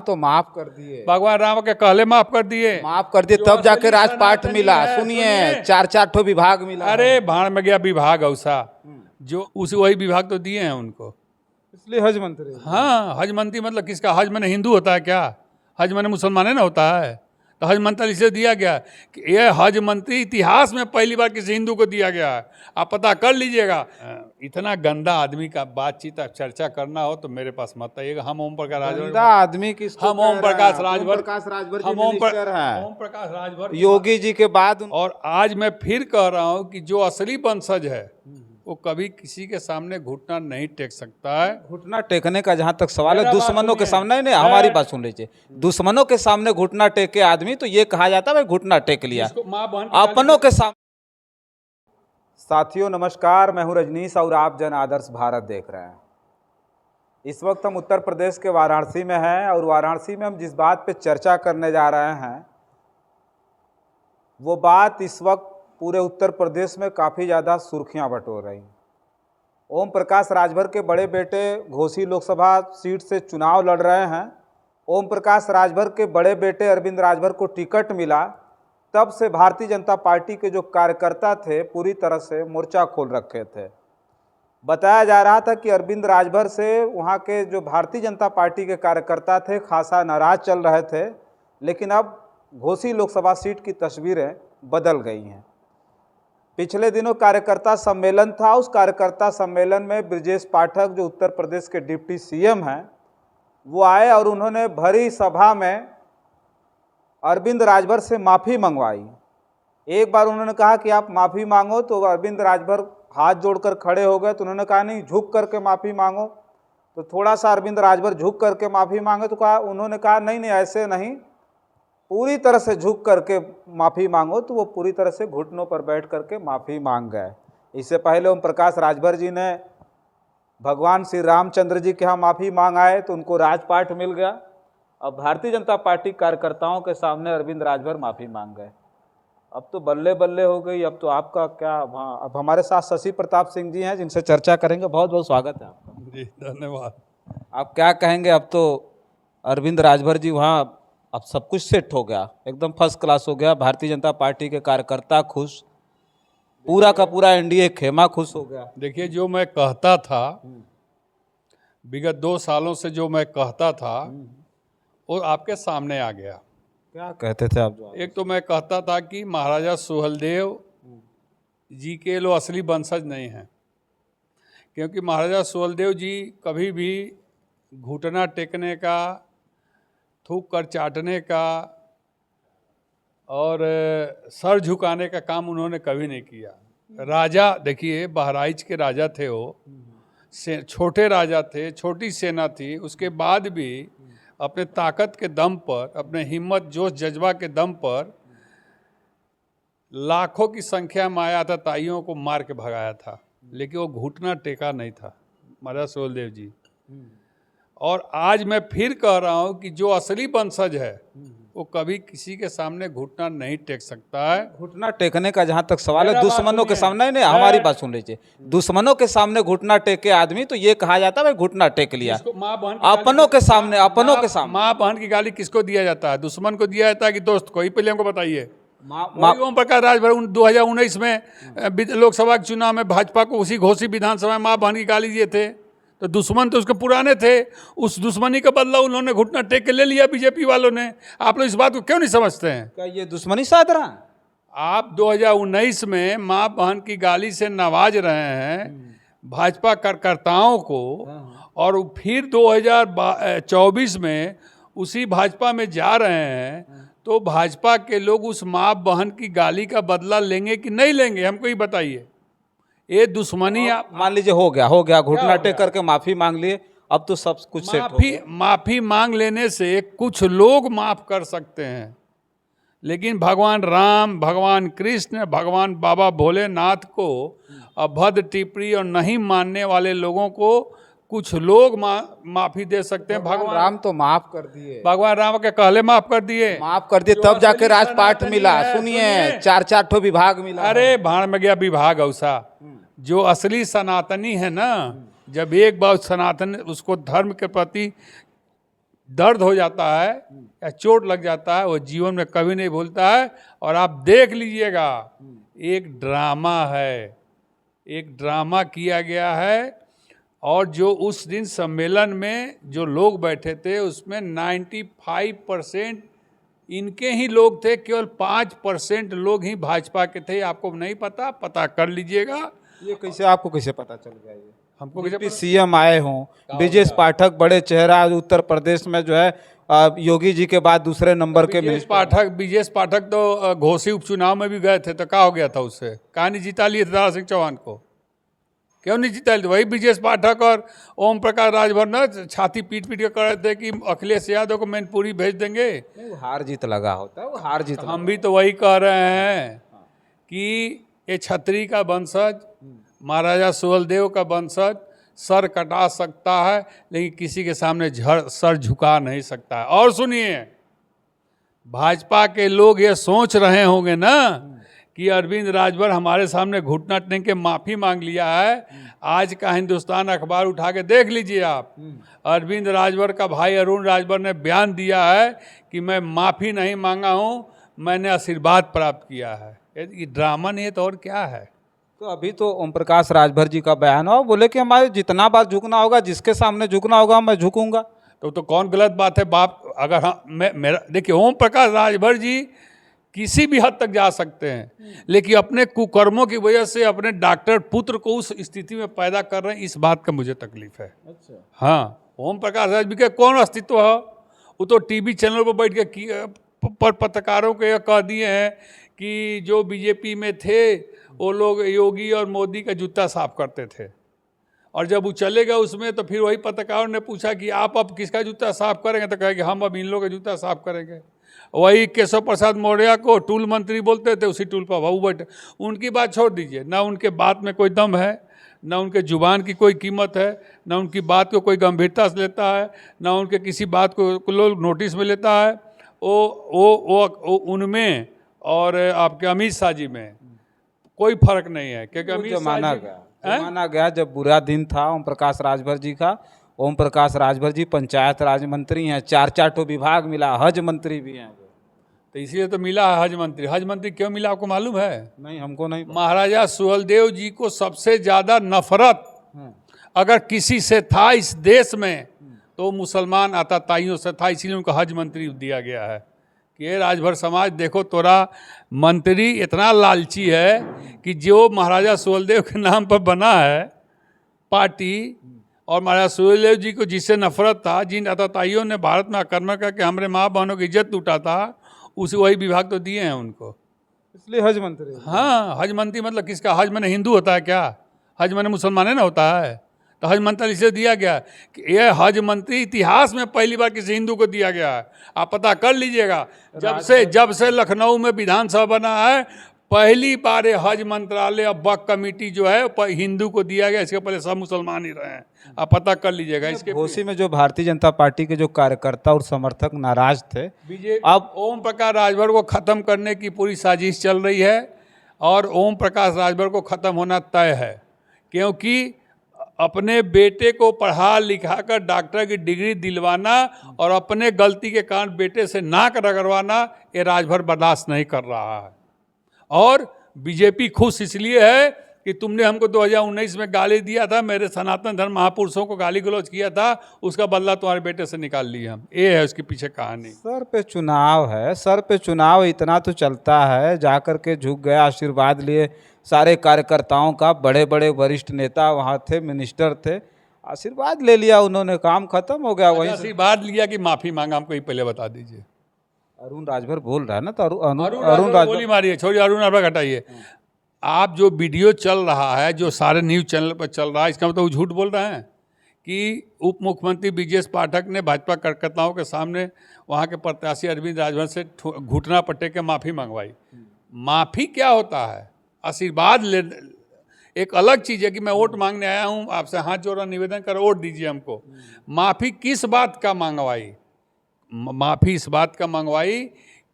तो माफ कर दिए, भगवान राम के कहले माफ कर दिए, माफ कर दिए, जो तब जाके असली राजपाट सनातनी मिला। है, सुनिए, चार चार ठो विभाग मिला। अरे भाड़ में गया विभाग औसा, जो उस वही विभाग तो दिए हैं उनको। इसलिए हज मंत्री। हाँ, हज मंत्री मतलब किसका? हज मैंने हिंदू होता है क्या? हज मैंने मुसलमान है ना होता है। तो हज मंत्री इसलिए दिया गया कि ये हज मंत्री इतिहास में पहली बार किसी हिंदू को दिया गया है। आप पता कर लीजिएगा। इतना गंदा आदमी का बातचीत चर्चा करना हो तो मेरे पास मत आइएगा। हम ओम प्रकाश गंदा राजभर, आदमी किसको हम कह ओम रहे प्रकाश हैं? राजभर, ओम प्रकाश राजभर जी हम ओम मिनिस्टर हैं, ओम प्रकाश राजभर योगी जी के बाद और आज मैं फिर कह रहा हूं कि जो असली वंशज है वो कभी किसी के सामने घुटना नहीं टेक सकता है। घुटना टेकने का जहां तक सवाल है, मेरा बात दुश्मनों के सुनिए। सामने नहीं, हमारी बात सुन लीजिए। दुश्मनों के सामने घुटना टेके आदमी तो ये कहा जाता है भाई घुटना टेक लिया। जिसको माँ बहन की अपनों के सामने। साथियों नमस्कार, मैं हूं रजनीश और आप जन आदर्श भारत देख रहे हैं। इस वक्त हम उत्तर प्रदेश के वाराणसी में हैं और वाराणसी में हम जिस बात पे चर्चा करने जा रहे हैं वो बात इस वक्त पूरे उत्तर प्रदेश में काफ़ी ज़्यादा सुर्खियां बटोर रही। ओम प्रकाश राजभर के बड़े बेटे घोसी लोकसभा सीट से चुनाव लड़ रहे हैं। ओम प्रकाश राजभर के बड़े बेटे अरविंद राजभर को टिकट मिला, तब से भारतीय जनता पार्टी के जो कार्यकर्ता थे पूरी तरह से मोर्चा खोल रखे थे। बताया जा रहा था कि अरविंद राजभर से वहाँ के जो भारतीय जनता पार्टी के कार्यकर्ता थे खासा नाराज चल रहे थे, लेकिन अब घोसी लोकसभा सीट की तस्वीरें बदल गई हैं। पिछले दिनों कार्यकर्ता सम्मेलन था, उस कार्यकर्ता सम्मेलन में ब्रजेश पाठक जो उत्तर प्रदेश के डिप्टी सीएम हैं वो आए और उन्होंने भरी सभा में अरविंद राजभर से माफ़ी मंगवाई। एक बार उन्होंने कहा कि आप माफ़ी मांगो, तो अरविंद राजभर हाथ जोड़कर खड़े हो गए। तो उन्होंने कहा नहीं, झुक करके माफ़ी मांगो। तो थोड़ा सा अरविंद राजभर झुक करके माफ़ी मांगे, तो उन्होंने कहा नहीं नहीं ऐसे नहीं, पूरी तरह से झुक करके माफ़ी मांगो। तो वो पूरी तरह से घुटनों पर बैठ करके माफ़ी मांग गए। इससे पहले ओम प्रकाश राजभर जी ने भगवान श्री रामचंद्र जी के यहाँ माफ़ी मांग आए तो उनको राजपाट मिल गया। अब भारतीय जनता पार्टी कार्यकर्ताओं के सामने अरविंद राजभर माफ़ी मांग गए। अब तो बल्ले बल्ले हो गई। अब तो आपका क्या? हाँ, अब हमारे साथ शशि प्रताप सिंह जी हैं जिनसे चर्चा करेंगे। बहुत बहुत स्वागत है आपका। जी धन्यवाद। आप क्या कहेंगे? अब तो अरविंद राजभर जी वहाँ, अब सब कुछ सेट हो गया, एकदम फर्स्ट क्लास हो गया। भारतीय जनता पार्टी के कार्यकर्ता खुश, पूरा का पूरा एनडीए खेमा खुश हो गया। देखिए, जो मैं कहता था विगत 2 सालों से, जो मैं कहता था वो आपके सामने आ गया। क्या कहते थे आप? जो एक तो मैं कहता था कि महाराजा सुहेलदेव जी के लोग असली वंशज नहीं हैं, क्योंकि महाराजा सुहेलदेव जी कभी भी घुटना टेकने का, थूक कर चाटने का और सर झुकाने का काम उन्होंने कभी नहीं किया। राजा, देखिए बहराइच के राजा थे वो, छोटे राजा थे, छोटी सेना थी, उसके बाद भी अपने ताकत के दम पर, अपने हिम्मत जोश जज्बा के दम पर लाखों की संख्या में आया था, ताइयों को मार के भगाया था, लेकिन वो घुटना टेका नहीं था महाराजा सुहेलदेव जी। और आज मैं फिर कह रहा हूँ कि जो असली वंशज है वो कभी किसी के सामने घुटना नहीं टेक सकता है। घुटना टेकने का जहां तक सवाल है, मेरा बात दुश्मनों के सुनिए। सामने नहीं, हमारी बात सुन लीजिए। दुश्मनों के सामने घुटना टेके आदमी तो ये कहा जाता है भाई घुटना टेक लिया। जिसको माँ बहन अपनों के सामने, अपनों के सामने माँ बहन की गाली किसको दिया जाता है? दुश्मन को दिया जाता है कि दोस्त को? ही पहले हमको बताइए। ओम प्रकाश राजभर 2019 में लोकसभा के चुनाव में भाजपा को उसी घोसी विधानसभा में माँ बहन की गाली दिए थे, तो दुश्मन तो उसके पुराने थे। उस दुश्मनी का बदला उन्होंने घुटना टेक के ले लिया बीजेपी वालों ने। आप लोग इस बात को क्यों नहीं समझते हैं? क्या ये दुश्मनी साध रहा है? आप 2019 में माँ बहन की गाली से नवाज रहे हैं भाजपा कार्यकर्ताओं को, और फिर 2024 में उसी भाजपा में जा रहे हैं, तो भाजपा के लोग उस माँ बहन की गाली का बदला लेंगे कि नहीं लेंगे? हमको ही बताइए। ये दुश्मनी आप मान लीजिए हो गया, घुटना टेक करके माफी मांग लिए, अब तो सब कुछ सेट हो गया। माफी मांग लेने से कुछ लोग माफ कर सकते हैं, लेकिन भगवान राम, भगवान कृष्ण, भगवान बाबा भोलेनाथ को अभद्र टिप्पणी और नहीं मानने वाले लोगों को कुछ लोग माफी दे सकते हैं। भगवान राम तो माफ कर दिए, भगवान राम के कहले माफ कर दिए, तब जाके राजपाट मिला। सुनिए, चार चार ठो विभाग मिला। अरे भाड़ में गया विभाग औसा। जो असली सनातनी है ना, जब एक बार सनातन उसको धर्म के प्रति दर्द हो जाता है या चोट लग जाता है, वो जीवन में कभी नहीं भूलता है। और आप देख लीजिएगा, एक ड्रामा है, एक ड्रामा किया गया है। और जो उस दिन सम्मेलन में जो लोग बैठे थे उसमें 95% इनके ही लोग थे, केवल 5% लोग ही भाजपा के थे। आपको नहीं पता, पता कर लीजिएगा। ये कैसे, आपको कैसे पता चल गया? ये हमको कैसे पता? सीएम आए हों, ब्रिजेश पाठक बड़े चेहरा, आज उत्तर प्रदेश में जो है योगी जी के बाद दूसरे नंबर के ब्रिजेश पाठक तो घोसी उपचुनाव में भी गए थे, तो क्या हो गया था उससे? कहाँ नहीं जिता लिए थे दारा सिंह चौहान को? क्यों नहीं जिता लिए? वही ब्रिजेश पाठक और ओम प्रकाश राजभर ना छाती पीट पीट के कर रहे थे कि अखिलेश यादव को मैनपुरी भेज देंगे। वो हार जीत लगा होता है, वो हार जीत। हम भी तो वही कह रहे हैं कि ये छत्री का वंशज, महाराजा सुहेलदेव का वंशज सर कटा सकता है, लेकिन किसी के सामने सर झुका नहीं सकता है। और सुनिए, भाजपा के लोग ये सोच रहे होंगे ना कि अरविंद राजभर हमारे सामने घुटना टेक के माफ़ी मांग लिया है। आज का हिंदुस्तान अखबार उठा के देख लीजिए आप, अरविंद राजभर का भाई अरुण राजभर ने बयान दिया है कि मैं माफ़ी नहीं मांगा हूँ, मैंने आशीर्वाद प्राप्त किया है। ये ड्रामा नहीं है तो और क्या है? तो अभी तो ओम प्रकाश राजभर जी का बयान हो, बोले कि हमारे जितना बार झुकना होगा, जिसके सामने झुकना होगा मैं झुकूंगा। तो कौन गलत बात है? बाप अगर हाँ, मेरा देखिए, ओम प्रकाश राजभर जी किसी भी हद तक जा सकते हैं, लेकिन अपने कुकर्मों की वजह से अपने डॉक्टर पुत्र को उस स्थिति में पैदा कर रहे हैं, इस बात का मुझे तकलीफ है। अच्छा। हाँ, ओम प्रकाश राजभर के कौन अस्तित्व है? वो तो टीवी चैनल पर बैठ के पत्रकारों को यह कह दिए हैं कि जो बीजेपी में थे वो लोग योगी और मोदी का जूता साफ करते थे, और जब वो चले गए उसमें तो फिर वही पत्रकारों ने पूछा कि आप अब किसका जूता साफ करेंगे, तो कहे कि हम अब इन लोगों का जूता साफ करेंगे। वही केशव प्रसाद मौर्य को टूल मंत्री बोलते थे, उसी टूल पर भाऊ बैठे। उनकी बात छोड़ दीजिए, ना उनके बात में कोई दम है, ना उनके जुबान की कोई कीमत है, ना उनकी बात को कोई गंभीरता से लेता है, ना उनके किसी बात को लोग नोटिस में लेता है। वो उनमें और आपके अमित शाह जी में कोई फर्क नहीं है, क्योंकि अमित शाह माना गया जब बुरा दिन था ओम प्रकाश राजभर जी का। ओम प्रकाश राजभर जी पंचायत राज मंत्री हैं, 4 विभाग मिला, हज मंत्री भी हैं। तो इसीलिए तो मिला है हज मंत्री। हज मंत्री क्यों मिला आपको मालूम है? नहीं, हमको नहीं। महाराजा सुहेलदेव जी को सबसे ज़्यादा नफरत अगर किसी से था इस देश में तो मुसलमान आताताइयों से था, इसीलिए उनको हज मंत्री दिया गया है कि ये राजभर समाज देखो, तोरा मंत्री इतना लालची है कि जो महाराजा सुहेलदेव के नाम पर बना है पार्टी, और महाराजा सुहेलदेव जी को जिससे नफरत था, जिन आताताइयों ने भारत में आक्रमण करके हमारे माँ बहनों की इज्जत लूटा था, उसे वही विभाग तो दिए हैं उनको, इसलिए हज मंत्री। हाँ, हज मंत्री मतलब किसका? हज मैंने हिंदू होता है क्या? हज मैंने मुसलमान है ना होता है, तो हज मंत्री इसे दिया गया कि ये हज मंत्री इतिहास में पहली बार किसी हिंदू को दिया गया है। आप पता कर लीजिएगा, जब से लखनऊ में विधानसभा बना है, पहली बार ये हज मंत्रालय और वक्फ कमेटी जो है हिंदू को दिया गया। इसके पहले सब मुसलमान ही रहे हैं, आप पता कर लीजिएगा। इसके घोसी में जो भारतीय जनता पार्टी के जो कार्यकर्ता और समर्थक नाराज थे, अब ओम प्रकाश राजभर को खत्म करने की पूरी साजिश चल रही है, और ओम प्रकाश राजभर को खत्म होना तय है, क्योंकि अपने बेटे को पढ़ा लिखा कर डॉक्टर की डिग्री दिलवाना और अपने गलती के कारण बेटे से नाक रगड़वाना, ये राजभर बर्दाश्त नहीं कर रहा है। और बीजेपी खुश इसलिए है कि तुमने हमको 2019 में गाली दिया था, मेरे सनातन धर्म महापुरुषों को गाली गलौज किया था, उसका बदला तुम्हारे बेटे से निकाल लिया हम। ये है उसके पीछे कहानी। सर पे चुनाव है, सर पे चुनाव इतना तो चलता है, जाकर के झुक गया, आशीर्वाद लिए सारे कार्यकर्ताओं का, बड़े बड़े वरिष्ठ नेता वहाँ थे, मिनिस्टर थे, आशीर्वाद ले लिया उन्होंने, काम खत्म हो गया। वहीं आशीर्वाद लिया कि माफ़ी मांगा, हमको ये पहले बता दीजिए। अरुण राजभर बोल रहा है ना, तो अरुण राजभर गोली मारिए, छोड़िए, अरुण राजभर हटाइए। आप जो वीडियो चल रहा है, जो सारे न्यूज़ चैनल पर चल रहा है, इसका मतलब वो झूठ बोल रहे हैं कि उप मुख्यमंत्री ब्रिजेश पाठक ने भाजपा कार्यकर्ताओं के सामने वहाँ के प्रत्याशी अरविंद राजभर से घुटना पट्टे के माफ़ी मंगवाई। माफ़ी क्या होता है? आशीर्वाद ले एक अलग चीज़ है कि मैं वोट मांगने आया हूँ, आपसे हाथ जोड़ा निवेदन कर वोट दीजिए हमको। माफ़ी किस बात का मंगवाई? माफ़ी इस बात का मंगवाई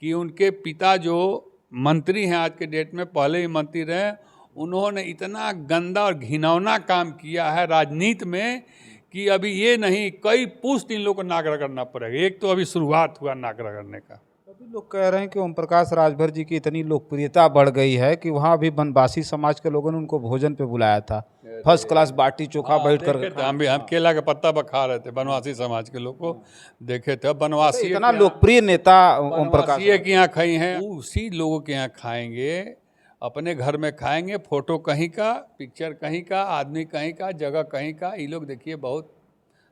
कि उनके पिता जो मंत्री हैं आज के डेट में, पहले ही मंत्री रहे, उन्होंने इतना गंदा और घिनौना काम किया है राजनीति में कि अभी ये नहीं, कई पुश्त इन लोग को नाक रगड़ना पड़ेगा। एक तो अभी शुरुआत हुआ नाक रगड़ने का। अभी लोग कह रहे हैं कि ओम प्रकाश राजभर जी की इतनी लोकप्रियता बढ़ गई है कि वहाँ भी वनवासी समाज के लोगों ने उनको भोजन पे बुलाया था, फर्स्ट क्लास बाटी चोखा बैठ कर देखे थे, हम केला का पत्ता पर खा रहे थे, बनवासी समाज के लोग को देखे थे। बनवासी इतना लोकप्रिय नेता ओम प्रकाश के यहाँ खाई हैं, उसी लोगों के यहाँ खाएंगे, अपने घर में खाएंगे, फोटो कहीं का, पिक्चर कहीं का, आदमी कहीं का, जगह कहीं का। ये लोग देखिए बहुत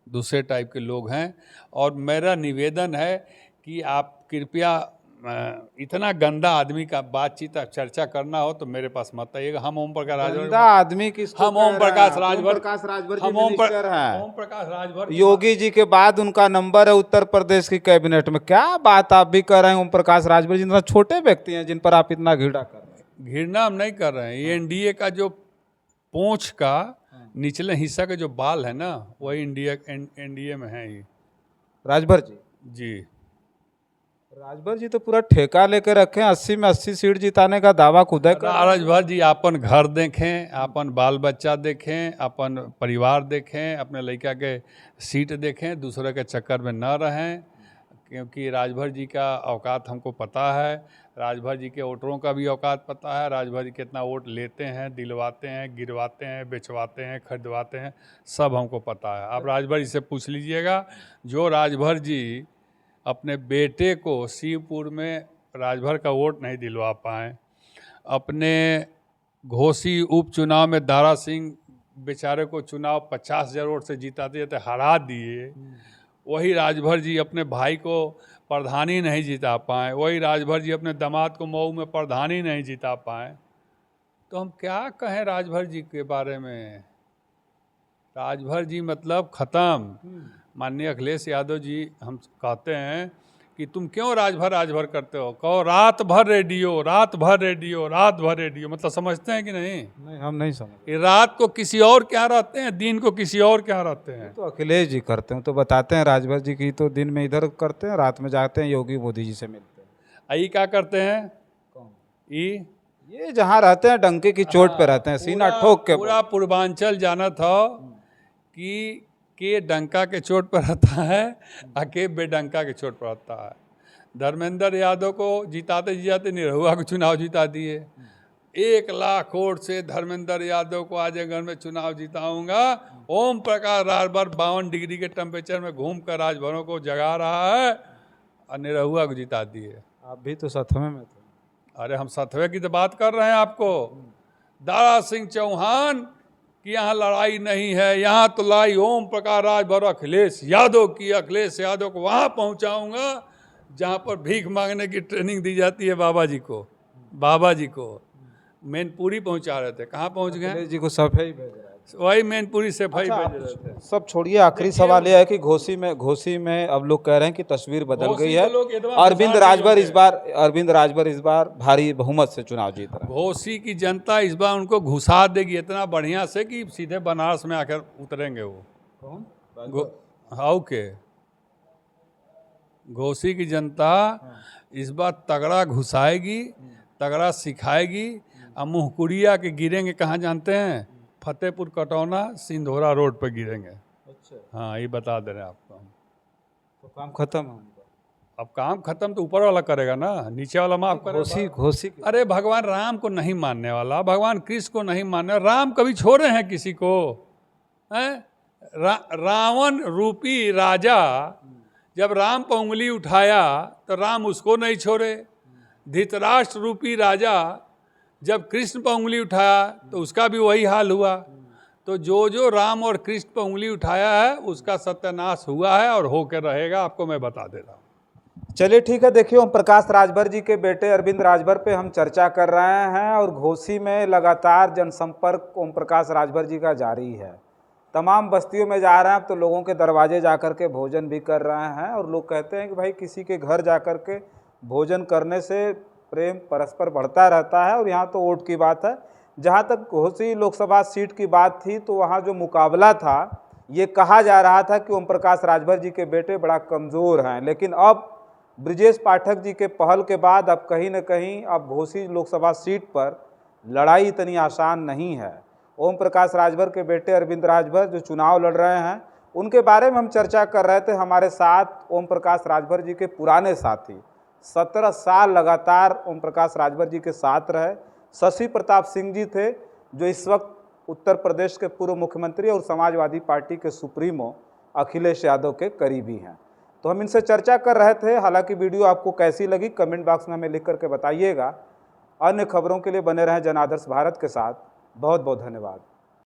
दूसरे टाइप के लोग हैं। और मेरा निवेदन है कि आप कृपया इतना गंदा आदमी का बातचीत चर्चा करना हो तो मेरे पास मत आइएगा। हम ओम प्रकाश राजभर, आदमी किसको हम ओम प्रकाश राजभर, हम ओम प्रकाश राजभर योगी जी के बाद उनका नंबर है उत्तर प्रदेश की कैबिनेट में। क्या बात आप भी कर रहे हैं? ओम प्रकाश राजभर जी इतना छोटे व्यक्ति हैं जिन पर आप इतना घृणा कर रहे हैं। घृणा हम नहीं कर रहे हैं। ये एनडीए का जो पूंछ का निचले हिस्सा के जो बाल है ना, वही एनडीए में है ये राजभर जी। राजभर जी तो पूरा ठेका लेकर रखे हैं, 80 में 80 सीट जिताने का दावा खुद है। राजभर जी अपन घर देखें, अपन बाल बच्चा देखें, अपन परिवार देखें, अपने लड़का के सीट देखें, दूसरे के चक्कर में न रहें। क्योंकि राजभर जी का औकात हमको पता है, राजभर जी के वोटरों का भी औकात पता है। राजभर जी कितना वोट लेते हैं, दिलवाते हैं, गिरवाते हैं, बेचवाते हैं, खरीदवाते हैं, सब हमको पता है। आप राजभर जी से पूछ लीजिएगा। जो राजभर जी अपने बेटे को शिवपुर में राजभर का वोट नहीं दिलवा पाए, अपने घोसी उपचुनाव में दारा सिंह बेचारे को चुनाव 50,000 वोट से जिताते थे, हरा दिए, वही राजभर जी अपने भाई को प्रधानी नहीं जिता पाए, वही राजभर जी अपने दामाद को मऊ में प्रधानी नहीं जिता पाए, तो हम क्या कहें राजभर जी के बारे में? राजभर जी मतलब ख़त्म। माननीय अखिलेश यादव जी हम कहते हैं कि तुम क्यों राजभर करते हो? कहो रात भर रेडियो, रात भर रेडियो, रात भर रेडियो। मतलब समझते हैं कि नहीं? नहीं, हम नहीं समझते। रात को किसी और क्या रहते हैं, दिन को किसी और क्या रहते हैं। तो अखिलेश जी करते हैं, तो बताते हैं राजभर जी की तो दिन में इधर करते हैं, रात में जाते हैं योगी मोदी जी से मिलते हैं। आई क्या करते हैं? कौन? ये जहाँ रहते हैं डंके की चोट पे रहते हैं, सीना ठोक के। पूरा पूर्वांचल जाना था कि के डंका के चोट पर रहता है और के बेडंका के चोट पर रहता है। धर्मेंद्र यादव को जिताते निरहुआ को चुनाव जिता दिए। 1 लाख वोट से धर्मेंद्र यादव को आजमगढ़ में चुनाव जिताऊंगा। ओम प्रकाश राजभर 52 डिग्री के टेम्परेचर में घूम कर राजभरों को जगा रहा है और निरहुआ को जिता दिए। आप भी तो सतवे में थे। अरे हम सतवे की तो बात कर रहे हैं आपको। दारा सिंह चौहान कि यहाँ लड़ाई नहीं है, यहाँ तो लड़ाई ओम प्रकाश राजभर अखिलेश यादव की। अखिलेश यादव को वहाँ पहुँचाऊँगा जहाँ पर भीख मांगने की ट्रेनिंग दी जाती है बाबा जी को। मैनपुरी पहुँचा रहे थे, कहाँ पहुँच गए? अखिलेश जी को सफाई भेज रहा है। वही मैनपुरी से भेज रहे थे। सब छोड़िए, आखिरी सवाल यह है कि घोसी में अब लोग कह रहे हैं कि तस्वीर बदल गई है। अरविंद राजभर इस बार भारी बहुमत से चुनाव जीत रहा है। घोसी की जनता इस बार उनको घुसा देगी इतना बढ़िया से कि सीधे बनारस में आकर उतरेंगे वो। कौन? घोसी की जनता इस बार तगड़ा घुसाएगी, तगड़ा सिखाएगी। और मुहकुरिया के गिरेंगे कहाँ जानते हैं? फतेहपुर कटौना सिंधोरा रोड पर गिरेंगे। अच्छा, हाँ, ये बता दे रहे हैं आपको। तो काम खत्म है। अब काम खत्म तो ऊपर वाला करेगा ना, नीचे वाला माफ करेगा। घोसी अरे भगवान राम को नहीं मानने वाला, भगवान कृष्ण को नहीं मानने, राम कभी छोड़े हैं किसी को? रावण रूपी राजा जब राम पर उंगली उठाया तो राम उसको नहीं छोड़े। धृतराष्ट्र रूपी राजा जब कृष्ण पर उंगली उठाया तो उसका भी वही हाल हुआ। तो जो राम और कृष्ण पर उंगली उठाया है उसका सत्यानाश हुआ है और होकर रहेगा, आपको मैं बता दे रहा हूँ। चलिए ठीक है। देखिए, ओम प्रकाश राजभर जी के बेटे अरविंद राजभर पे हम चर्चा कर रहे हैं और घोसी में लगातार जनसंपर्क ओम प्रकाश राजभर जी का जारी है। तमाम बस्तियों में जा रहे हैं, अब तो लोगों के दरवाजे जा कर के भोजन भी कर रहे हैं और लोग कहते हैं कि भाई किसी के घर जा कर के भोजन करने से प्रेम परस्पर बढ़ता रहता है। और यहाँ तो वोट की बात है। जहाँ तक घोसी लोकसभा सीट की बात थी तो वहाँ जो मुकाबला था, ये कहा जा रहा था कि ओम प्रकाश राजभर जी के बेटे बड़ा कमज़ोर हैं, लेकिन अब ब्रिजेश पाठक जी के पहल के बाद अब कहीं न कहीं अब घोसी लोकसभा सीट पर लड़ाई इतनी आसान नहीं है। ओम प्रकाश राजभर के बेटे अरविंद राजभर जो चुनाव लड़ रहे हैं उनके बारे में हम चर्चा कर रहे थे। हमारे साथ ओम प्रकाश राजभर जी के पुराने साथी, 17 साल लगातार ओम प्रकाश राजभर जी के साथ रहे, शशि प्रताप सिंह जी थे, जो इस वक्त उत्तर प्रदेश के पूर्व मुख्यमंत्री और समाजवादी पार्टी के सुप्रीमो अखिलेश यादव के करीबी हैं। तो हम इनसे चर्चा कर रहे थे। हालांकि वीडियो आपको कैसी लगी कमेंट बॉक्स में हमें लिख करके बताइएगा। अन्य खबरों के लिए बने रहें जनादर्श भारत के साथ। बहुत बहुत धन्यवाद।